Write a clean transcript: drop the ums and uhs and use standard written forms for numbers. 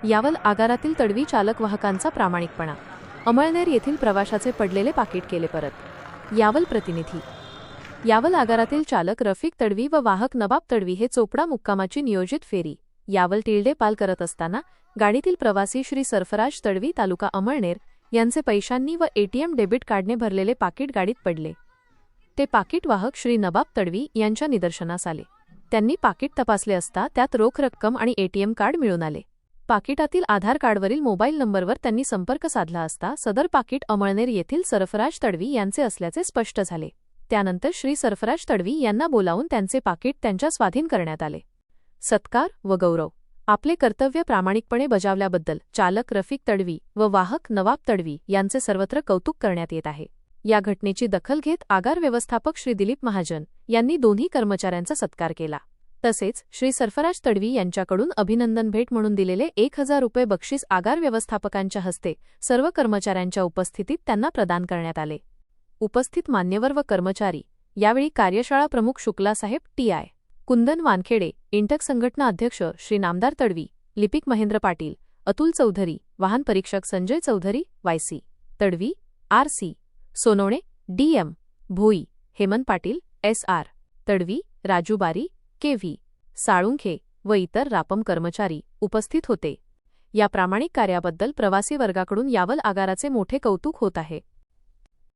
यावल आगारातील तडवी चालक वाहकांचा प्रामाणिकपणा. अमळनेर येथील प्रवाशाचे पडलेले पाकीट केले परत. यावल प्रतिनिधी. यावल आगारातील चालक रफिक तडवी व वाहक नवाब तडवी हे चोपडा मुक्कामाची नियोजित फेरी यावल पाल करत असताना गाडीतील प्रवासी श्री सरफराज तडवी तालुका अमळनेर यांचे पैशांनी व एटीएम डेबिट कार्डने भरलेले पाकीट गाडीत पडले. ते पाकीट वाहक श्री नवाब तडवी यांच्या निदर्शनास आले. त्यांनी पाकीट तपासले असता त्यात रोख रक्कम आणि एटीएम कार्ड मिळून आले. पाकिटातील आधार कार्डवरील मोबाईल नंबरवर त्यांनी संपर्क साधला असता सदर पाकीट अमळनेर येथील सरफराज तडवी यांचे असल्याचे स्पष्ट झाले. त्यानंतर श्री सरफराज तडवी यांना बोलावून त्यांचे पाकीट त्यांच्या स्वाधीन करण्यात आले. सत्कार व गौरव. आपले कर्तव्य प्रामाणिकपणे बजावल्याबद्दल चालक रफिक तडवी व वाहक नवाब तडवी यांचे सर्वत्र कौतुक करण्यात येत आहे. या घटनेची दखल घेत आगार व्यवस्थापक श्री दिलीप महाजन यांनी दोन्ही कर्मचाऱ्यांचा सत्कार केला. तसेच श्री सरफराज तडवी यांच्याकडून अभिनंदन भेट म्हणून दिलेले 1000 रुपये बक्षीस आगार व्यवस्थापकांच्या हस्ते सर्व कर्मचाऱ्यांच्या उपस्थितीत त्यांना प्रदान करण्यात आले. उपस्थित मान्यवर व कर्मचारी यावेळी कार्यशाळा प्रमुख शुक्लासाहेब टी.आय. कुंदन वानखेडे, इंटक संघटना अध्यक्ष श्री नामदार तडवी, लिपिक महेंद्र पाटील, अतुल चौधरी, वाहन परीक्षक Sanjay Chaudhari, Y C Tadvi, R C. Sonawane, D M. Bhoi, Hemant Patil, S R. Tadvi, Raju Bari, K V. Salunkhe व इतर रापम कर्मचारी उपस्थित होते. या प्रामाणिक कार्याबद्दल प्रवासी वर्गाकडून यावल आगाराचे मोठे कौतुक होत आहे.